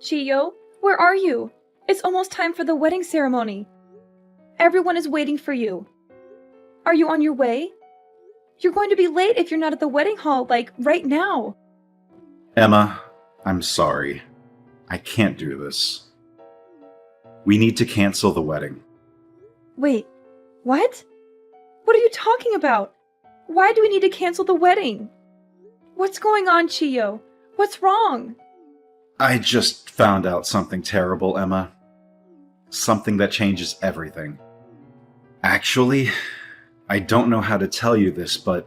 Chiyo, where are you? It's almost time for the wedding ceremony. Everyone is waiting for you. Are you on your way? You're going to be late if you're not at the wedding hall, like, right now. Emma, I'm sorry. I can't do this. We need to cancel the wedding. Wait, what? What are you talking about? Why do we need to cancel the wedding? What's going on, Chiyo? What's wrong? I just found out something terrible, Emma. Something that changes everything. Actually, I don't know how to tell you this, but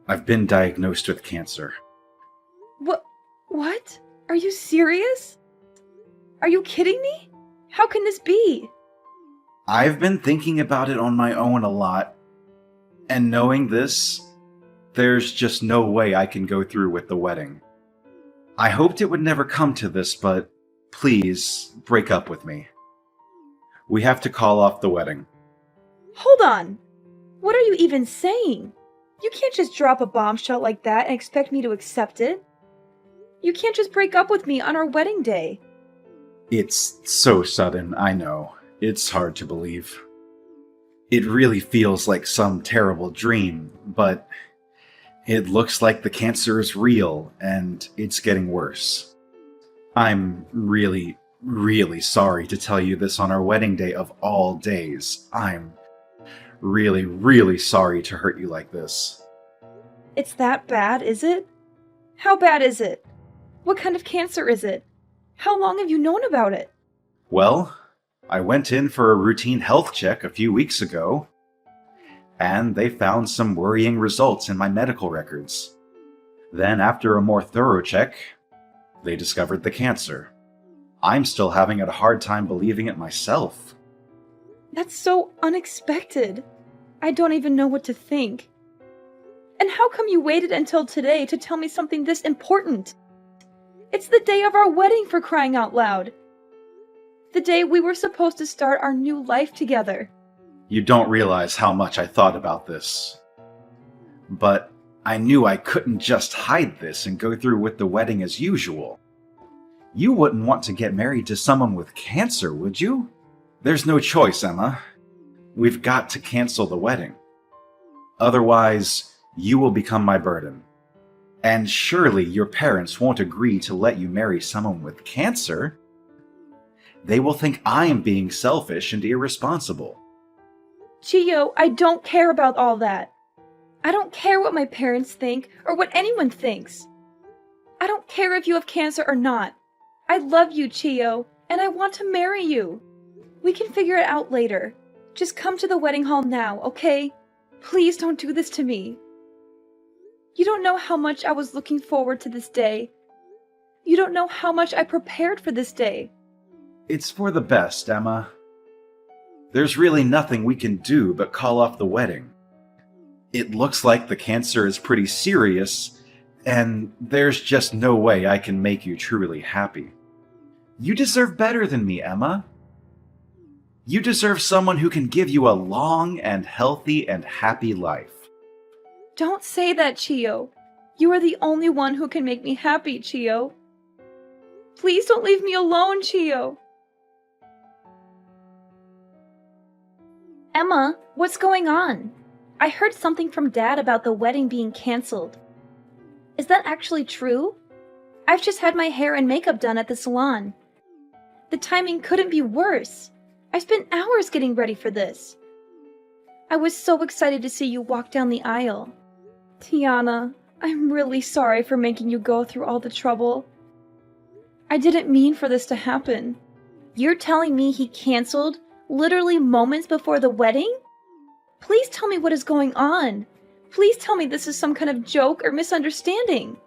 I've been diagnosed with cancer. What? Are you serious? Are you kidding me? How can this be? I've been thinking about it on my own a lot, and knowing this, there's just no way I can go through with the wedding. I hoped it would never come to this, but please break up with me. We have to call off the wedding. Hold on. What are you even saying? You can't just drop a bombshell like that and expect me to accept it. You can't just break up with me on our wedding day. It's so sudden, I know. It's hard to believe. It really feels like some terrible dream, but it looks like the cancer is real, and it's getting worse. I'm really, really sorry to tell you this on our wedding day of all days. I'm really, really sorry to hurt you like this. It's that bad, is it? How bad is it? What kind of cancer is it? How long have you known about it? Well, I went in for a routine health check a few weeks ago, and they found some worrying results in my medical records. Then, after a more thorough check, they discovered the cancer. I'm still having a hard time believing it myself. That's so unexpected. I don't even know what to think. And how come you waited until today to tell me something this important? It's the day of our wedding, for crying out loud. The day we were supposed to start our new life together. You don't realize how much I thought about this. But I knew I couldn't just hide this and go through with the wedding as usual. You wouldn't want to get married to someone with cancer, would you? There's no choice, Emma. We've got to cancel the wedding. Otherwise, you will become my burden. And surely your parents won't agree to let you marry someone with cancer. They will think I am being selfish and irresponsible. Chiyo, I don't care about all that. I don't care what my parents think or what anyone thinks. I don't care if you have cancer or not. I love you, Chiyo, and I want to marry you. We can figure it out later. Just come to the wedding hall now, okay? Please don't do this to me. You don't know how much I was looking forward to this day. You don't know how much I prepared for this day. It's for the best, Emma. There's really nothing we can do but call off the wedding. It looks like the cancer is pretty serious, and there's just no way I can make you truly happy. You deserve better than me, Emma. You deserve someone who can give you a long and healthy and happy life. Don't say that, Chiyo. You are the only one who can make me happy, Chiyo. Please don't leave me alone, Chiyo. Emma, what's going on? I heard something from Dad about the wedding being canceled. Is that actually true? I've just had my hair and makeup done at the salon. The timing couldn't be worse. I spent hours getting ready for this. I was so excited to see you walk down the aisle. Tiana, I'm really sorry for making you go through all the trouble. I didn't mean for this to happen. You're telling me he canceled literally moments before the wedding? Please tell me what is going on. Please tell me this is some kind of joke or misunderstanding.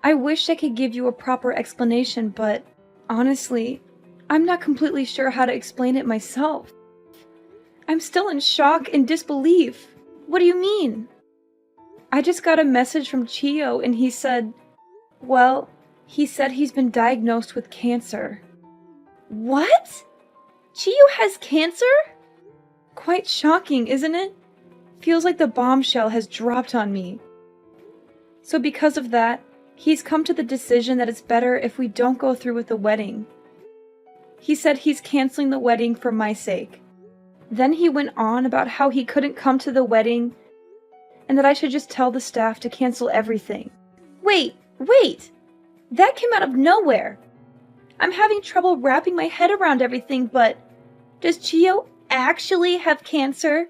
I wish I could give you a proper explanation, but honestly, I'm not completely sure how to explain it myself. I'm still in shock and disbelief. What do you mean? I just got a message from Chiyo and he said he's been diagnosed with cancer. What? Chiyo has cancer? Quite shocking, isn't it? Feels like the bombshell has dropped on me. So because of that, He's come to the decision that it's better if we don't go through with the wedding. He said he's canceling the wedding for my sake. Then he went on about how he couldn't come to the wedding and that I should just tell the staff to cancel everything. Wait! That came out of nowhere! I'm having trouble wrapping my head around everything, but does Chiyo actually have cancer?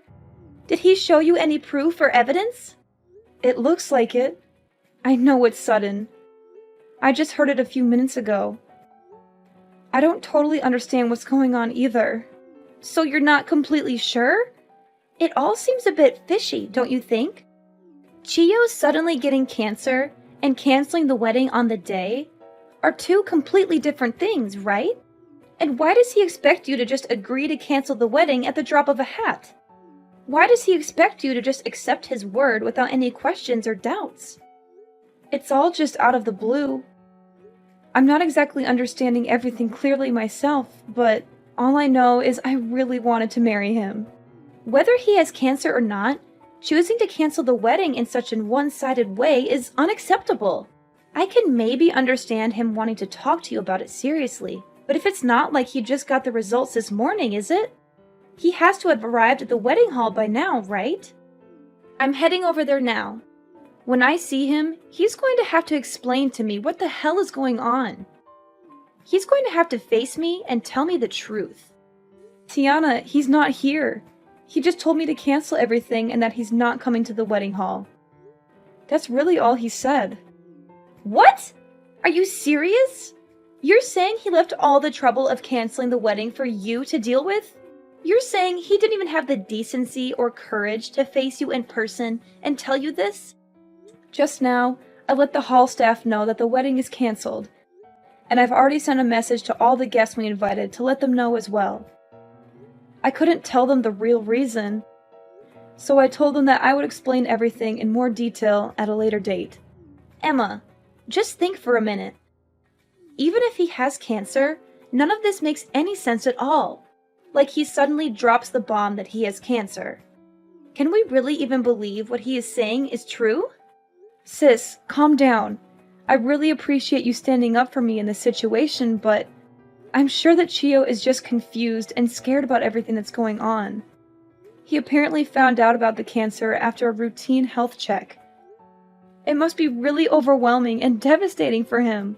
Did he show you any proof or evidence? It looks like it. I know it's sudden. I just heard it a few minutes ago. I don't totally understand what's going on either. So you're not completely sure? It all seems a bit fishy, don't you think? Chiyo suddenly getting cancer and canceling the wedding on the day are two completely different things, right? And why does he expect you to just agree to cancel the wedding at the drop of a hat? Why does he expect you to just accept his word without any questions or doubts? It's all just out of the blue. I'm not exactly understanding everything clearly myself, but all I know is I really wanted to marry him. Whether he has cancer or not, choosing to cancel the wedding in such a one-sided way is unacceptable. I can maybe understand him wanting to talk to you about it seriously, but if it's not like he just got the results this morning, is it? He has to have arrived at the wedding hall by now, right? I'm heading over there now. When I see him, he's going to have to explain to me what the hell is going on. He's going to have to face me and tell me the truth. Tiana, he's not here. He just told me to cancel everything and that he's not coming to the wedding hall. That's really all he said. What? Are you serious? You're saying he left all the trouble of canceling the wedding for you to deal with? You're saying he didn't even have the decency or courage to face you in person and tell you this? Just now, I let the hall staff know that the wedding is canceled, and I've already sent a message to all the guests we invited to let them know as well. I couldn't tell them the real reason, so I told them that I would explain everything in more detail at a later date. Emma, just think for a minute. Even if he has cancer, none of this makes any sense at all. Like he suddenly drops the bomb that he has cancer. Can we really even believe what he is saying is true? Sis, calm down. I really appreciate you standing up for me in this situation, but I'm sure that Chiyo is just confused and scared about everything that's going on. He apparently found out about the cancer after a routine health check. It must be really overwhelming and devastating for him.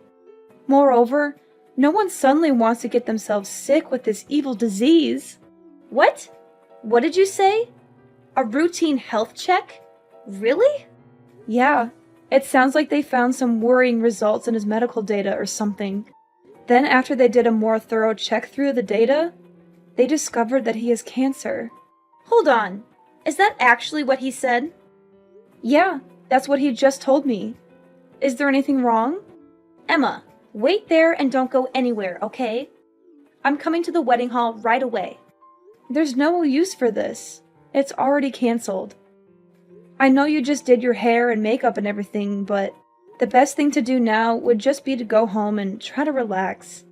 Moreover, no one suddenly wants to get themselves sick with this evil disease. What? What did you say? A routine health check? Really? Yeah, it sounds like they found some worrying results in his medical data or something. Then after they did a more thorough check through the data, they discovered that he has cancer. Hold on, is that actually what he said? Yeah, that's what he just told me. Is there anything wrong? Emma, wait there and don't go anywhere, okay? I'm coming to the wedding hall right away. There's no use for this. It's already canceled. I know you just did your hair and makeup and everything, but the best thing to do now would just be to go home and try to relax.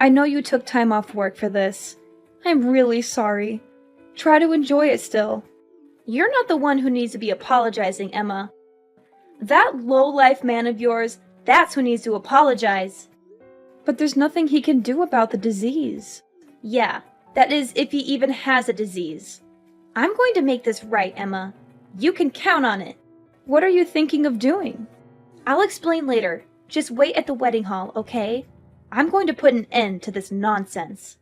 I know you took time off work for this. I'm really sorry. Try to enjoy it still. You're not the one who needs to be apologizing, Emma. That low-life man of yours, that's who needs to apologize. But there's nothing he can do about the disease. Yeah, that is if he even has a disease. I'm going to make this right, Emma. You can count on it. What are you thinking of doing? I'll explain later. Just wait at the wedding hall, okay? I'm going to put an end to this nonsense.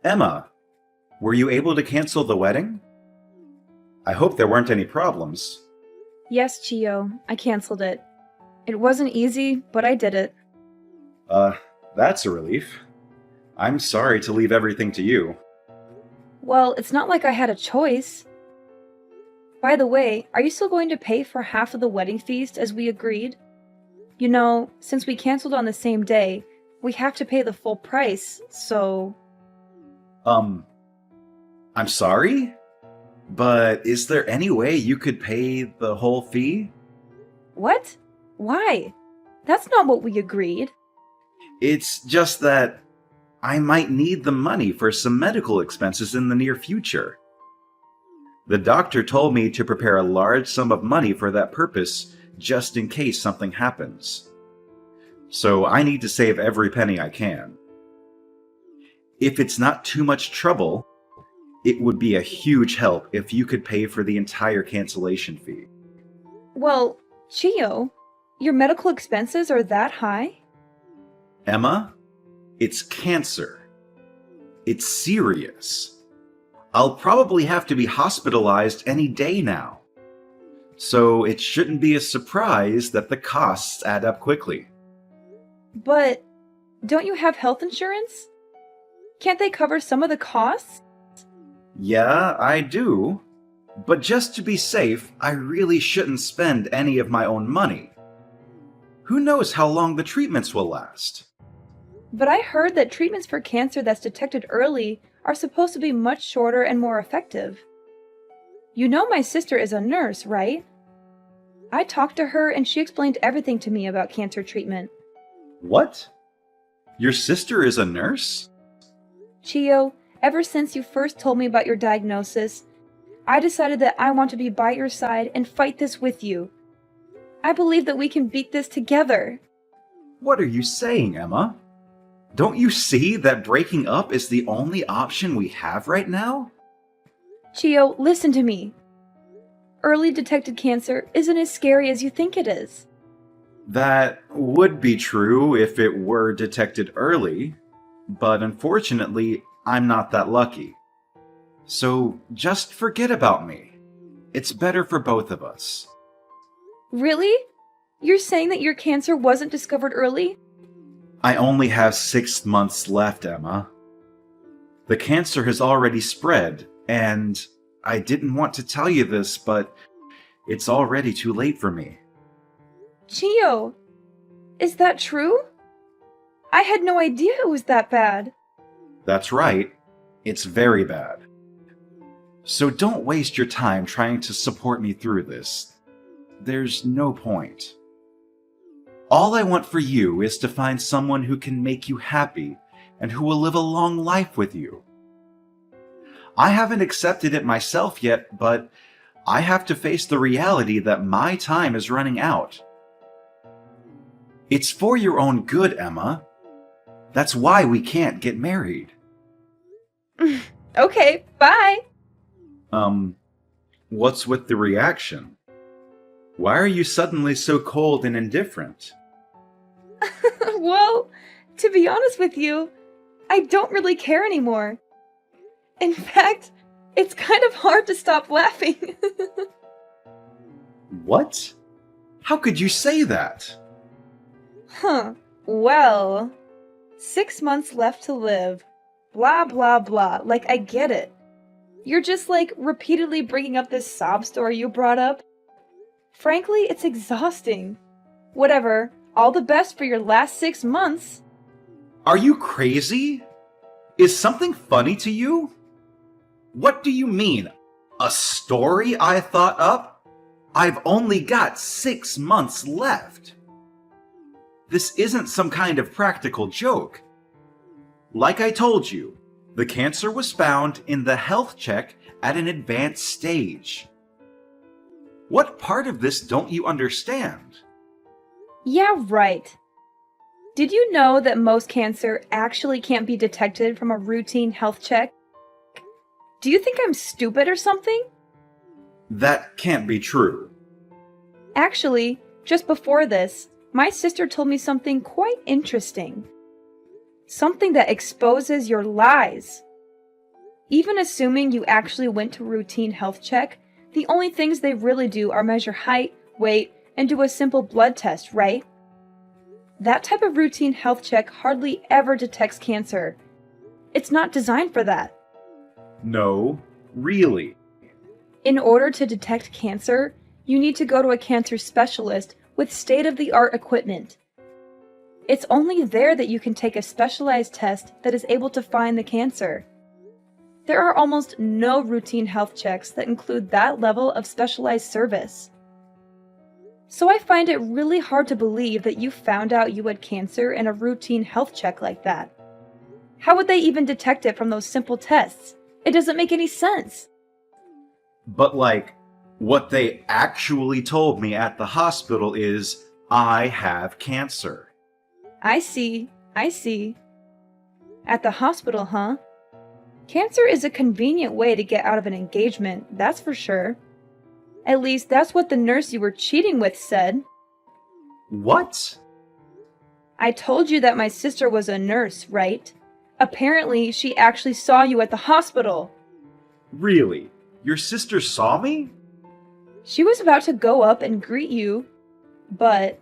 Emma, were you able to cancel the wedding? I hope there weren't any problems. Yes, Chiyo, I canceled it. It wasn't easy, but I did it. That's a relief. I'm sorry to leave everything to you. Well, it's not like I had a choice. By the way, are you still going to pay for half of the wedding feast as we agreed? You know, since we canceled on the same day, we have to pay the full price, so... I'm sorry? But is there any way you could pay the whole fee? What? Why? That's not what we agreed. It's just that I might need the money for some medical expenses in the near future. The doctor told me to prepare a large sum of money for that purpose, just in case something happens. So I need to save every penny I can. If it's not too much trouble, it would be a huge help if you could pay for the entire cancellation fee. Well, Chio, your medical expenses are that high? Emma, it's cancer. It's serious. I'll probably have to be hospitalized any day now. So it shouldn't be a surprise that the costs add up quickly. But don't you have health insurance? Can't they cover some of the costs? Yeah, I do. But just to be safe, I really shouldn't spend any of my own money. Who knows how long the treatments will last? But I heard that treatments for cancer that's detected early are supposed to be much shorter and more effective. You know my sister is a nurse, right? I talked to her and she explained everything to me about cancer treatment. What? Your sister is a nurse? Chio, ever since you first told me about your diagnosis, I decided that I want to be by your side and fight this with you. I believe that we can beat this together. What are you saying, Emma? Don't you see that breaking up is the only option we have right now? Chio, listen to me. Early detected cancer isn't as scary as you think it is. That would be true if it were detected early, but unfortunately, I'm not that lucky. So just forget about me. It's better for both of us. Really? You're saying that your cancer wasn't discovered early? I only have 6 months left, Emma. The cancer has already spread, and I didn't want to tell you this, but it's already too late for me. Chio, is that true? I had no idea it was that bad. That's right. It's very bad. So don't waste your time trying to support me through this. There's no point. All I want for you is to find someone who can make you happy and who will live a long life with you. I haven't accepted it myself yet, but I have to face the reality that my time is running out. It's for your own good, Emma. That's why we can't get married. Okay, bye. What's with the reaction? Why are you suddenly so cold and indifferent? Well, to be honest with you, I don't really care anymore. In fact, it's kind of hard to stop laughing. What? How could you say that? Well, 6 months left to live. Blah, blah, blah. Like, I get it. You're just, repeatedly bringing up this sob story you brought up. Frankly, it's exhausting. Whatever. All the best for your last 6 months. Are you crazy? Is something funny to you? What do you mean? A story I thought up? I've only got 6 months left. This isn't some kind of practical joke. Like I told you, the cancer was found in the health check at an advanced stage. What part of this don't you understand? Yeah, right. Did you know that most cancer actually can't be detected from a routine health check? Do you think I'm stupid or something? That can't be true. Actually, just before this, my sister told me something quite interesting. Something that exposes your lies. Even assuming you actually went to a routine health check, the only things they really do are measure height, weight, and do a simple blood test, right? That type of routine health check hardly ever detects cancer. It's not designed for that. No, really. In order to detect cancer, you need to go to a cancer specialist with state-of-the-art equipment. It's only there that you can take a specialized test that is able to find the cancer. There are almost no routine health checks that include that level of specialized service. So I find it really hard to believe that you found out you had cancer in a routine health check like that. How would they even detect it from those simple tests? It doesn't make any sense. But, like, what they actually told me at the hospital is I have cancer. I see. I see. At the hospital, huh? Cancer is a convenient way to get out of an engagement, that's for sure. At least that's what the nurse you were cheating with said. What? I told you that my sister was a nurse, right? Apparently, she actually saw you at the hospital. Really? Your sister saw me? She was about to go up and greet you, but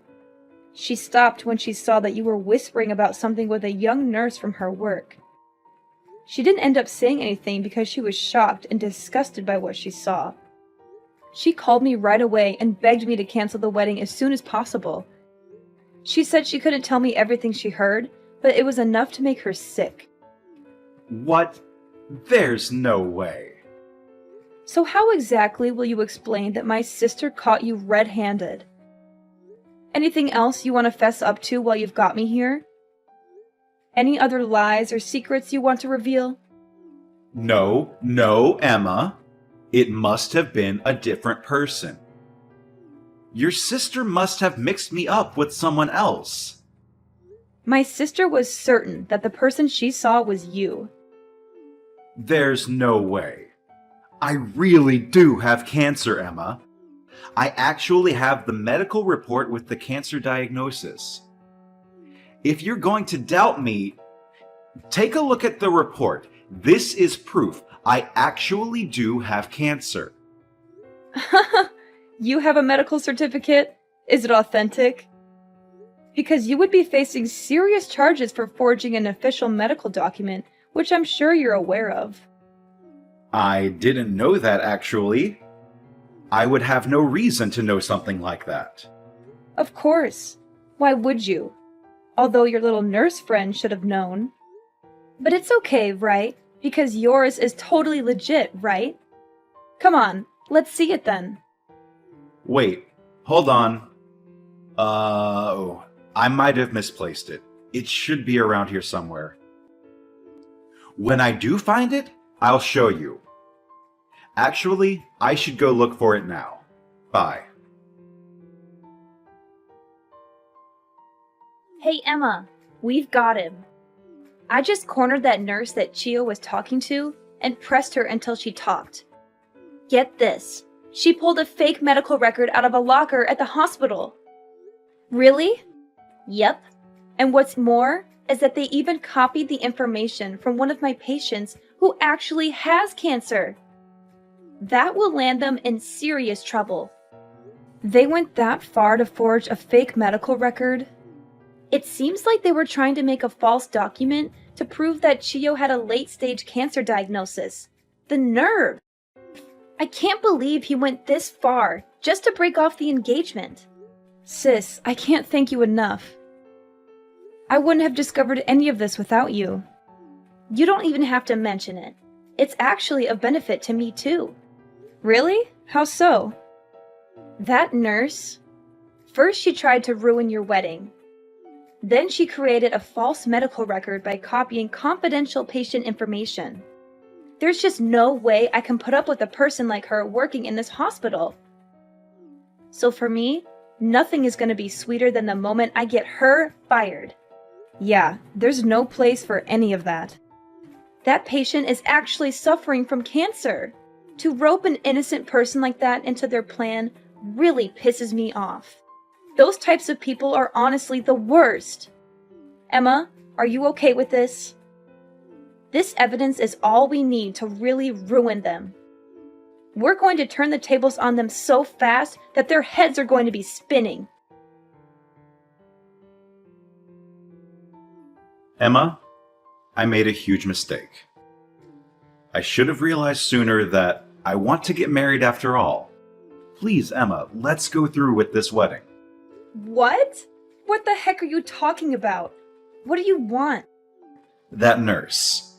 she stopped when she saw that you were whispering about something with a young nurse from her work. She didn't end up saying anything because she was shocked and disgusted by what she saw. She called me right away and begged me to cancel the wedding as soon as possible. She said she couldn't tell me everything she heard, but it was enough to make her sick. What? There's no way. So how exactly will you explain that my sister caught you red-handed? Anything else you want to fess up to while you've got me here? Any other lies or secrets you want to reveal? No, Emma. It must have been a different person. Your sister must have mixed me up with someone else. My sister was certain that the person she saw was you. There's no way. I really do have cancer, Emma. I actually have the medical report with the cancer diagnosis. If you're going to doubt me, take a look at the report. This is proof I actually do have cancer. You have a medical certificate? Is it authentic? Because you would be facing serious charges for forging an official medical document, which I'm sure you're aware of. I didn't know that, actually. I would have no reason to know something like that. Of course. Why would you? Although your little nurse friend should have known. But it's okay, right? Because yours is totally legit, right? Come on, let's see it then. Wait, hold on. I might have misplaced it. It should be around here somewhere. When I do find it, I'll show you. Actually, I should go look for it now. Bye. Hey Emma, we've got him. I just cornered that nurse that Chio was talking to and pressed her until she talked. Get this, she pulled a fake medical record out of a locker at the hospital. Really? Yep. And what's more is that they even copied the information from one of my patients who actually has cancer. That will land them in serious trouble. They went that far to forge a fake medical record? It seems like they were trying to make a false document to prove that Chio had a late-stage cancer diagnosis. The nerve! I can't believe he went this far just to break off the engagement. Sis, I can't thank you enough. I wouldn't have discovered any of this without you. You don't even have to mention it. It's actually a benefit to me too. Really? How so? That nurse, first she tried to ruin your wedding. Then she created a false medical record by copying confidential patient information. There's just no way I can put up with a person like her working in this hospital. So for me, nothing is going to be sweeter than the moment I get her fired. Yeah, there's no place for any of that. That patient is actually suffering from cancer. To rope an innocent person like that into their plan really pisses me off. Those types of people are honestly the worst. Emma, are you okay with this? This evidence is all we need to really ruin them. We're going to turn the tables on them so fast that their heads are going to be spinning. Emma, I made a huge mistake. I should have realized sooner that I want to get married after all. Please, Emma, let's go through with this wedding. What? What the heck are you talking about? What do you want? That nurse.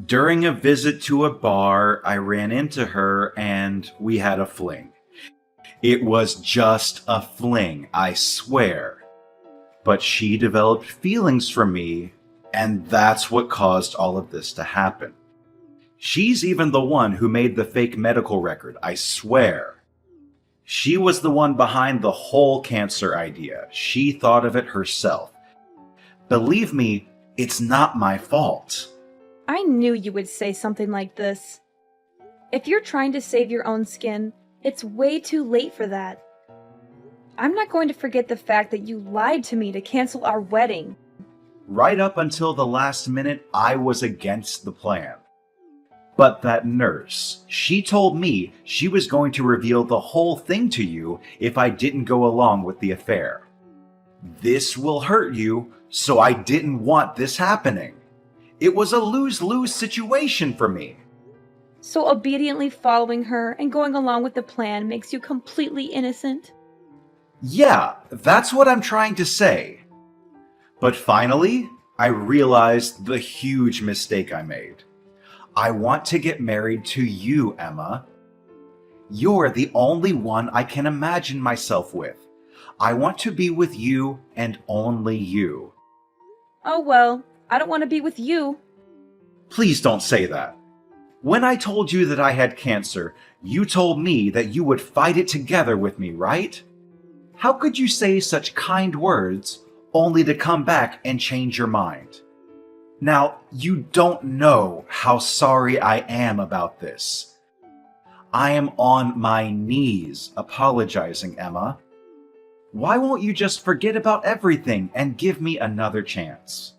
During a visit to a bar, I ran into her and we had a fling. It was just a fling, I swear. But she developed feelings for me, and that's what caused all of this to happen. She's even the one who made the fake medical record, I swear. She was the one behind the whole cancer idea. She thought of it herself. Believe me, it's not my fault. I knew you would say something like this. If you're trying to save your own skin, it's way too late for that. I'm not going to forget the fact that you lied to me to cancel our wedding. Right up until the last minute, I was against the plan. But that nurse, she told me she was going to reveal the whole thing to you if I didn't go along with the affair. This will hurt you, so I didn't want this happening. It was a lose-lose situation for me. So obediently following her and going along with the plan makes you completely innocent? Yeah, that's what I'm trying to say. But finally, I realized the huge mistake I made. I want to get married to you, Emma. You're the only one I can imagine myself with. I want to be with you and only you. Oh well, I don't want to be with you. Please don't say that. When I told you that I had cancer, you told me that you would fight it together with me, right? How could you say such kind words only to come back and change your mind? Now, you don't know how sorry I am about this. I am on my knees apologizing, Emma. Why won't you just forget about everything and give me another chance?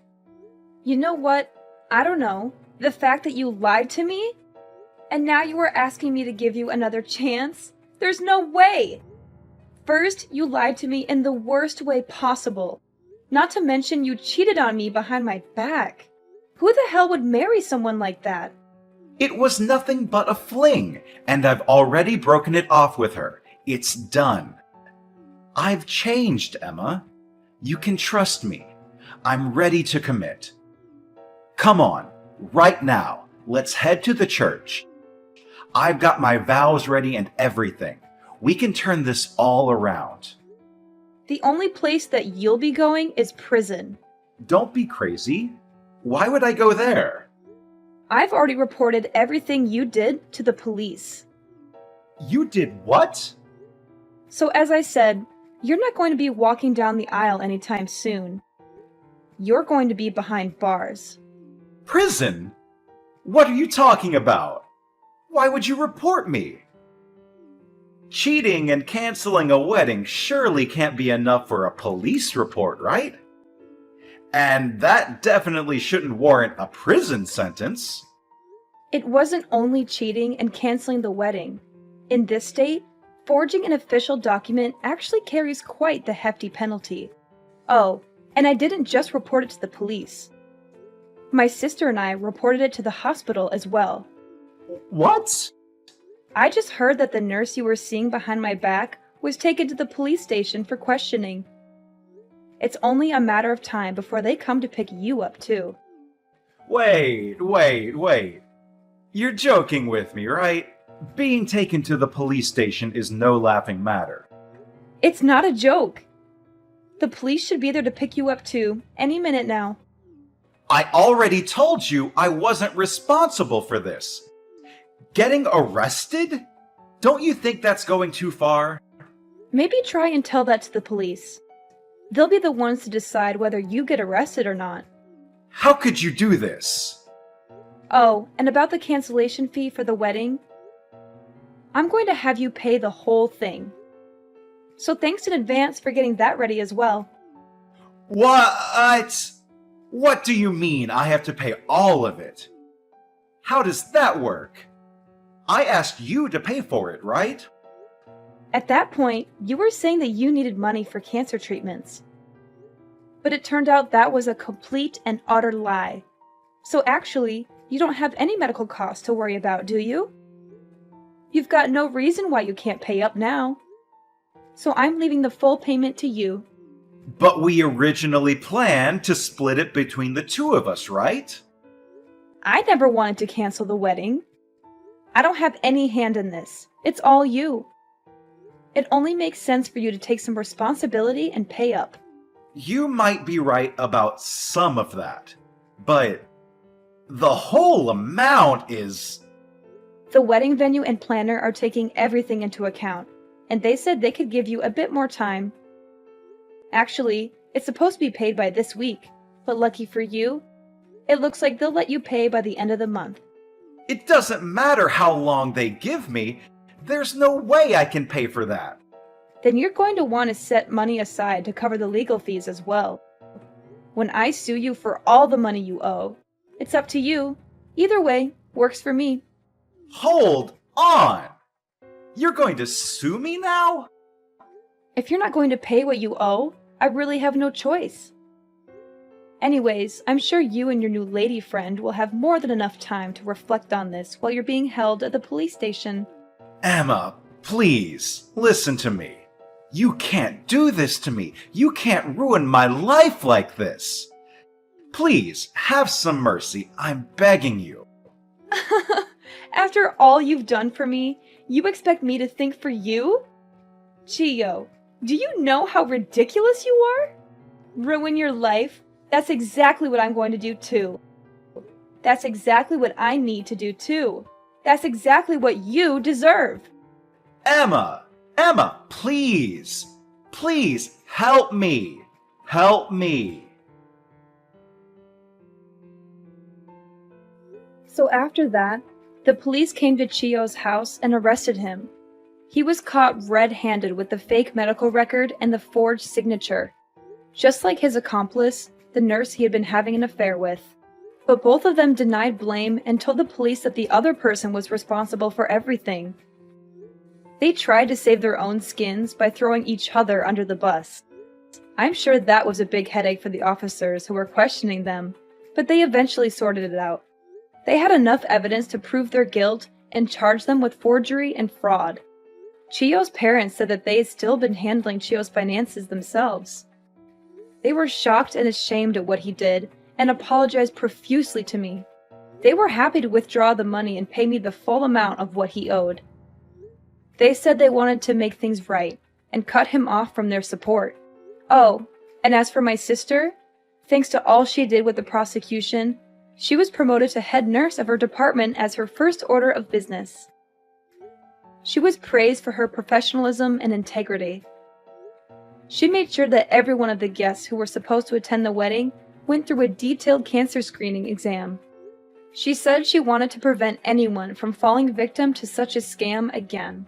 You know what? I don't know. The fact that you lied to me? And now you are asking me to give you another chance? There's no way! First, you lied to me in the worst way possible. Not to mention you cheated on me behind my back. Who the hell would marry someone like that? It was nothing but a fling, and I've already broken it off with her. It's done. I've changed, Emma. You can trust me. I'm ready to commit. Come on, right now. Let's head to the church. I've got my vows ready and everything. We can turn this all around. The only place that you'll be going is prison. Don't be crazy. Why would I go there? I've already reported everything you did to the police. You did what? So as I said, you're not going to be walking down the aisle anytime soon. You're going to be behind bars. Prison? What are you talking about? Why would you report me? Cheating and canceling a wedding surely can't be enough for a police report, right? And that definitely shouldn't warrant a prison sentence. It wasn't only cheating and canceling the wedding. In this state, forging an official document actually carries quite the hefty penalty. Oh, and I didn't just report it to the police. My sister and I reported it to the hospital as well. What? I just heard that the nurse you were seeing behind my back was taken to the police station for questioning. It's only a matter of time before they come to pick you up, too. Wait. You're joking with me, right? Being taken to the police station is no laughing matter. It's not a joke. The police should be there to pick you up, too, any minute now. I already told you I wasn't responsible for this. Getting arrested? Don't you think that's going too far? Maybe try and tell that to the police. They'll be the ones to decide whether you get arrested or not. How could you do this? Oh, and about the cancellation fee for the wedding? I'm going to have you pay the whole thing. So thanks in advance for getting that ready as well. What? What do you mean I have to pay all of it? How does that work? I asked you to pay for it, right? At that point, you were saying that you needed money for cancer treatments. But it turned out that was a complete and utter lie. So actually, you don't have any medical costs to worry about, do you? You've got no reason why you can't pay up now. So I'm leaving the full payment to you. But we originally planned to split it between the two of us, right? I never wanted to cancel the wedding. I don't have any hand in this. It's all you. It only makes sense for you to take some responsibility and pay up. You might be right about some of that, but The whole amount is... The wedding venue and planner are taking everything into account, and they said they could give you a bit more time. Actually, it's supposed to be paid by this week, but lucky for you, it looks like they'll let you pay by the end of the month. It doesn't matter how long they give me. There's no way I can pay for that. Then you're going to want to set money aside to cover the legal fees as well. When I sue you for all the money you owe, it's up to you. Either way, works for me. Hold on! You're going to sue me now? If you're not going to pay what you owe, I really have no choice. Anyways, I'm sure you and your new lady friend will have more than enough time to reflect on this while you're being held at the police station. Emma, please, listen to me. You can't do this to me. You can't ruin my life like this. Please, have some mercy. I'm begging you. After all you've done for me, you expect me to think for you? Chiyo, do you know how ridiculous you are? Ruin your life? That's exactly what I'm going to do too. That's exactly what I need to do too. That's exactly what you deserve. Emma, please, please help me. Help me. So after that, the police came to Chiyo's house and arrested him. He was caught red-handed with the fake medical record and the forged signature, just like his accomplice, the nurse he had been having an affair with. But both of them denied blame and told the police that the other person was responsible for everything. They tried to save their own skins by throwing each other under the bus. I'm sure that was a big headache for the officers who were questioning them, but they eventually sorted it out. They had enough evidence to prove their guilt and charge them with forgery and fraud. Chiyo's parents said that they had still been handling Chiyo's finances themselves. They were shocked and ashamed at what he did and apologized profusely to me. They were happy to withdraw the money and pay me the full amount of what he owed. They said they wanted to make things right and cut him off from their support. Oh, and as for my sister, thanks to all she did with the prosecution, she was promoted to head nurse of her department as her first order of business. She was praised for her professionalism and integrity. She made sure that every one of the guests who were supposed to attend the wedding went through a detailed cancer screening exam. She said she wanted to prevent anyone from falling victim to such a scam again.